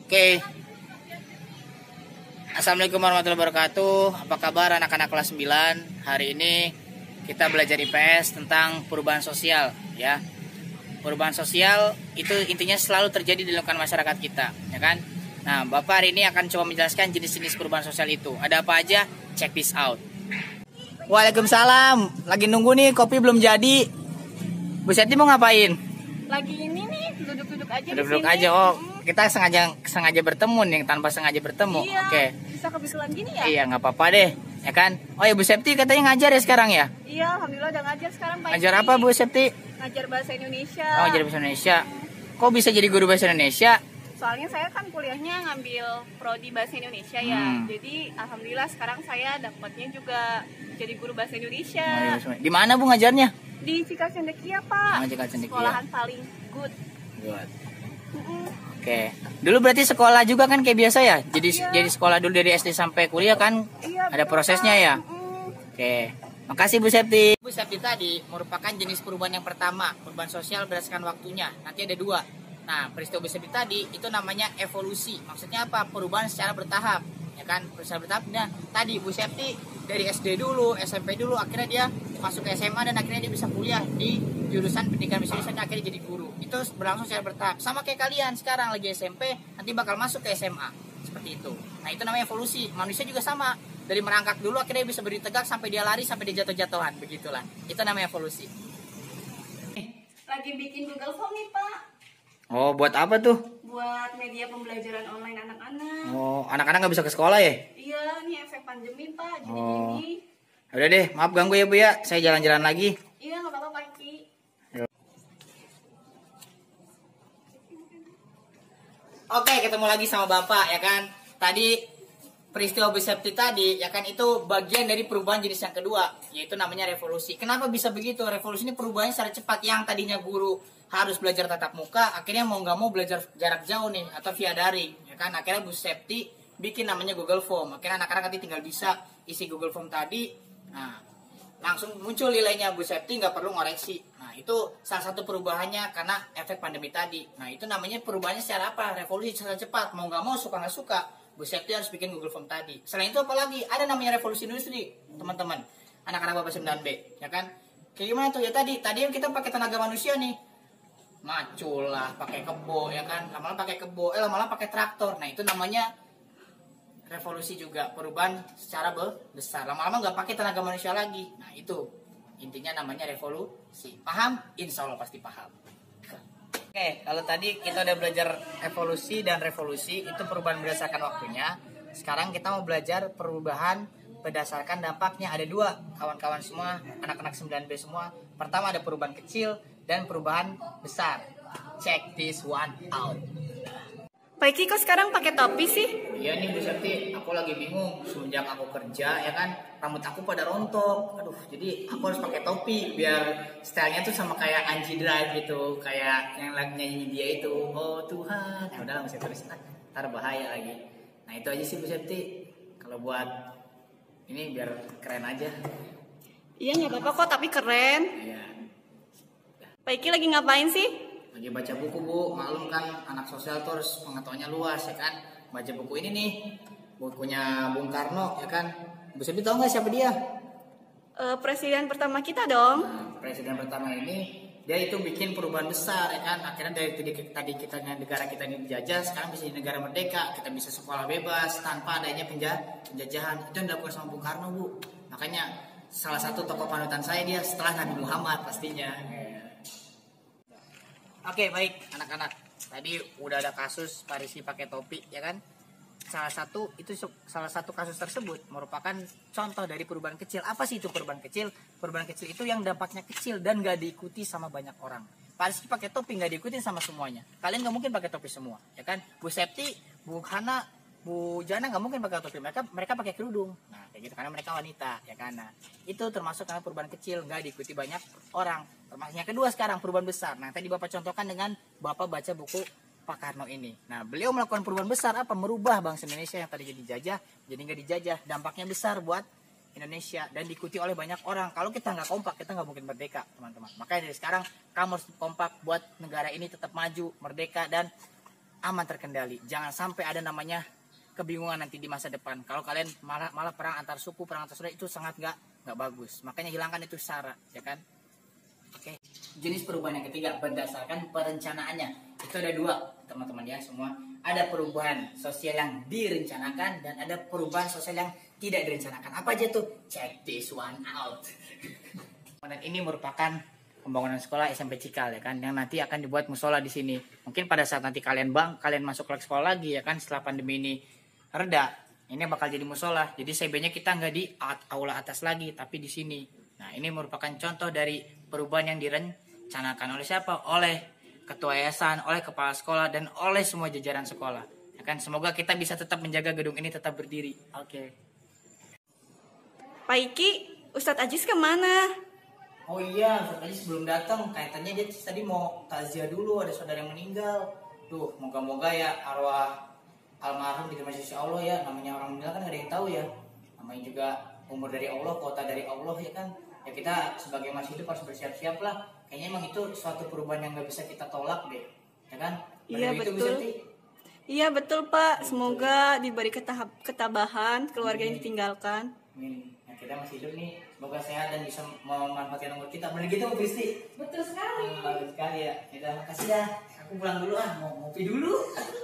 Oke. Assalamualaikum warahmatullahi wabarakatuh. Apa kabar anak-anak kelas 9? Hari ini kita belajar IPS tentang perubahan sosial ya. Perubahan sosial itu intinya selalu terjadi di lingkungan masyarakat kita, ya kan? Nah, Bapak hari ini akan coba menjelaskan jenis-jenis perubahan sosial itu. Ada apa aja? Check this out. Waalaikumsalam. Lagi nunggu nih, kopi belum jadi. Bu Seti mau ngapain? Lagi ini nih, duduk-duduk aja. Duduk aja. Oh, kita sengaja bertemu nih, tanpa sengaja bertemu. Iya, oke. bisa kebetulan gini ya? Iya, nggak apa-apa deh, ya kan? Oh ya, Bu Septi katanya ngajar ya sekarang ya? Iya, alhamdulillah udah ngajar sekarang Pak. Ngajar apa Bu Septi? Ngajar bahasa Indonesia. Oh, ngajar bahasa Indonesia. Kok bisa jadi guru bahasa Indonesia? Soalnya saya kan kuliahnya ngambil prodi bahasa Indonesia ya. Jadi alhamdulillah sekarang saya dapatnya juga jadi guru bahasa Indonesia. Oh, di mana Bu ngajarnya? Di Cikacendekia Pak. Oh, Cikacendekia. Sekolahan paling good. Good. Oke. Dulu berarti sekolah juga kan kayak biasa ya? Jadi sekolah dulu dari SD sampai kuliah kan? Iya, ada prosesnya ya? Oke. Makasih Bu Septi. Bu Septi tadi merupakan jenis perubahan yang pertama, perubahan sosial berdasarkan waktunya. Nanti ada dua. Nah, peristiwa Bu Septi tadi itu namanya evolusi. Maksudnya apa? Perubahan secara bertahap, ya kan? Secara bertahap. Nah, tadi Bu Septi dari SD dulu, SMP dulu, akhirnya dia masuk ke SMA dan akhirnya dia bisa kuliah di jurusan pendidikan bahasa Indonesia, akhirnya jadi guru. Itu berlangsung secara bertahap. Sama kayak kalian sekarang lagi SMP, nanti bakal masuk ke SMA. Seperti itu. Nah, itu namanya evolusi. Manusia juga sama. Dari merangkak dulu akhirnya bisa berdiri tegak sampai dia lari sampai dia jatuh-jatuhan. Begitulah. Itu namanya evolusi. Lagi bikin Google Form nih Pak. Oh, buat apa tuh? Buat media pembelajaran online anak-anak. Oh, anak-anak nggak bisa ke sekolah ya? Iya, ini efek pandemi Pak. Jadi gini. Udah deh, maaf ganggu ya Bu ya. Saya jalan-jalan lagi. Iya, nggak apa-apa Pak Ki. Oke, ketemu lagi sama Bapak ya kan. Tadi peristiwa Bu Septi tadi ya kan itu bagian dari perubahan jenis yang kedua, yaitu namanya revolusi. Kenapa bisa begitu? Revolusi ini perubahannya secara cepat. Yang tadinya guru harus belajar tatap muka, akhirnya mau nggak mau belajar jarak jauh nih atau via daring ya kan. Akhirnya Bu Septi bikin namanya Google Form. Akhirnya anak-anak nanti tinggal bisa isi Google Form tadi. Nah, langsung muncul nilainya Bu Septi, nggak perlu ngoreksi. Nah, itu salah satu perubahannya karena efek pandemi tadi. Nah, itu namanya perubahannya secara apa? Revolusi secara cepat. Mau nggak mau, suka nggak suka, Bu Septi harus bikin Google Form tadi. Selain itu apalagi? Ada namanya revolusi industri, teman-teman. Anak-anak Bapak 9B, ya kan? Kayak gimana tuh? Ya tadi kita pakai tenaga manusia nih. Macul lah, pakai kebo, ya kan? Lama-lama pakai kebo, lama-lama pakai traktor. Nah, itu namanya revolusi juga, perubahan secara besar. Lama-lama nggak pakai tenaga manusia lagi. Nah, itu intinya namanya revolusi. Paham? Insya Allah pasti paham. Oke, kalau tadi kita udah belajar evolusi dan revolusi, itu perubahan berdasarkan waktunya. Sekarang kita mau belajar perubahan berdasarkan dampaknya. Ada dua, kawan-kawan semua, anak-anak 9B semua. Pertama ada perubahan kecil dan perubahan besar. Check this one out. Pak Iki kok sekarang pakai topi sih? Iya nih Bu Septi, aku lagi bingung. Semenjak aku kerja ya kan, rambut aku pada rontok. Aduh, jadi aku harus pakai topi biar stylenya tuh sama kayak Anji Drive gitu, kayak yang lagi nyanyi dia itu. Oh Tuhan, ya udahlah masih tulis. Ntar bahaya lagi. Nah itu aja sih Bu Septi. Kalau buat ini biar keren aja. Iya nggak apa-apa kok, tapi keren. Iya. Pak Iki lagi ngapain sih? Lagi baca buku Bu, maklum kan anak sosial terus pengetahuannya luas ya kan. Baca buku ini nih, bukunya Bung Karno ya kan. Bu Septi tahu nggak siapa dia? Presiden pertama kita dong. Nah, presiden pertama ini dia itu bikin perubahan besar ya kan. Akhirnya dari tadi kita negara kita ini dijajah, sekarang bisa di negara merdeka, kita bisa sekolah bebas tanpa adanya penjajahan. Itu yang dilakukan sama Bung Karno Bu. Makanya salah satu tokoh panutan saya dia setelah Nabi Muhammad pastinya. Oke, baik anak-anak. Tadi udah ada kasus Pak Rizky pakai topi ya kan. Salah satu kasus tersebut merupakan contoh dari perubahan kecil. Apa sih itu perubahan kecil? Perubahan kecil itu yang dampaknya kecil dan gak diikuti sama banyak orang. Pak Rizky pakai topi gak diikuti sama semuanya. Kalian gak mungkin pakai topi semua, ya kan? Bu Septi, Bu Hana, Bu Jana gak mungkin pakai topi. Mereka pakai kerudung. Nah, kayak gitu karena mereka wanita, ya kan? Nah, itu termasuk karena perubahan kecil gak diikuti banyak orang. Termasuk yang kedua sekarang perubahan besar. Nah, tadi Bapak contohkan dengan Bapak baca buku Pak Karno ini. Nah, beliau melakukan perubahan besar apa? Merubah bangsa Indonesia yang tadi jadi dijajah jadi nggak dijajah. Dampaknya besar buat Indonesia dan diikuti oleh banyak orang. Kalau kita nggak kompak, kita nggak mungkin merdeka, teman-teman. Makanya dari sekarang kamu harus kompak buat negara ini tetap maju, merdeka dan aman terkendali. Jangan sampai ada namanya kebingungan nanti di masa depan. Kalau kalian malah perang antar suku, perang antar saudara, itu sangat nggak bagus. Makanya hilangkan itu SARA, ya kan? Oke. Jenis perubahan yang ketiga berdasarkan perencanaannya. Itu ada 2, teman-teman ya semua. Ada perubahan sosial yang direncanakan dan ada perubahan sosial yang tidak direncanakan. Apa aja tuh? Check this one out. Dan ini merupakan pembangunan sekolah SMP Cikal, ya kan, yang nanti akan dibuat musola di sini. Mungkin pada saat nanti kalian masuk ke sekolah lagi, ya kan, setelah pandemi ini reda, ini bakal jadi musola. Jadi CB-nya kita nggak di aula atas lagi, tapi di sini. Nah, ini merupakan contoh dari perubahan yang direncanakan oleh siapa? Oleh ketua yayasan, oleh kepala sekolah, dan oleh semua jajaran sekolah. Ya kan, semoga kita bisa tetap menjaga gedung ini tetap berdiri. Oke. Pak Iki, Ustadz Ajis kemana? Oh iya, Ustadz Ajis belum datang. Kaitannya dia tadi mau takziah dulu, ada saudara yang meninggal. Tuh, moga-moga ya arwah almarhum diterima sisi Allah ya. Namanya orang meninggal kan gak ada yang tahu ya. Namanya juga umur dari Allah, kota dari Allah, ya kan. Ya kita sebagai masih hidup harus bersiap-siap lah. Kayaknya emang itu suatu perubahan yang gak bisa kita tolak deh, ya kan? Iya betul. Iya betul Pak. Semoga diberi ketabahan keluarga yang ditinggalkan. Amin. Nah, kita masih hidup nih. Semoga sehat dan bisa memanfaatkan umur kita. Benar gitu, Kristi? Betul sekali. Betul sekali ya. Kita makasih ya. Aku pulang dulu mau ngopi dulu.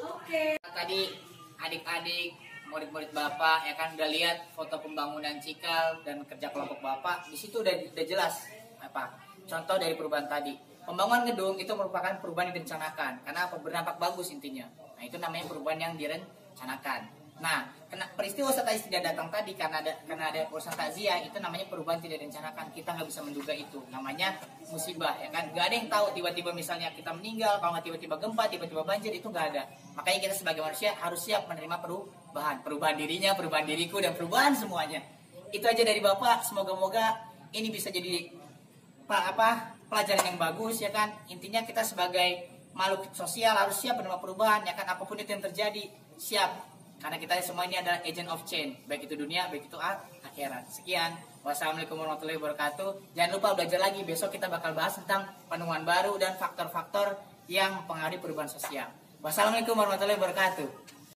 Oke. Tadi adik-adik, murid-murid Bapak ya kan udah lihat foto pembangunan Cikal dan kerja kelompok Bapak. Di situ udah jelas apa? Contoh dari perubahan tadi. Pembangunan gedung itu merupakan perubahan yang direncanakan karena berdampak bagus intinya. Nah, itu namanya perubahan yang direncanakan. Nah, peristiwa Ustadz Ajis tidak datang tadi karena ada urusan takziah, itu namanya perubahan tidak direncanakan. Kita nggak bisa menduga itu. Namanya musibah, ya kan? Gak ada yang tahu tiba-tiba misalnya kita meninggal, kalau nggak tiba-tiba gempa, tiba-tiba banjir, itu nggak ada. Makanya kita sebagai manusia harus siap menerima perubahan dirinya, perubahan diriku, dan perubahan semuanya. Itu aja dari Bapak. Semoga-moga ini bisa jadi pelajaran yang bagus, ya kan? Intinya kita sebagai makhluk sosial harus siap menerima perubahan, ya kan? Apapun itu yang terjadi, siap. Karena kita semua ini adalah agent of change, baik itu dunia, baik itu akhirat. Sekian, wassalamualaikum warahmatullahi wabarakatuh. Jangan lupa belajar lagi, besok kita bakal bahas tentang penemuan baru dan faktor-faktor yang mempengaruhi perubahan sosial. Wassalamualaikum warahmatullahi wabarakatuh.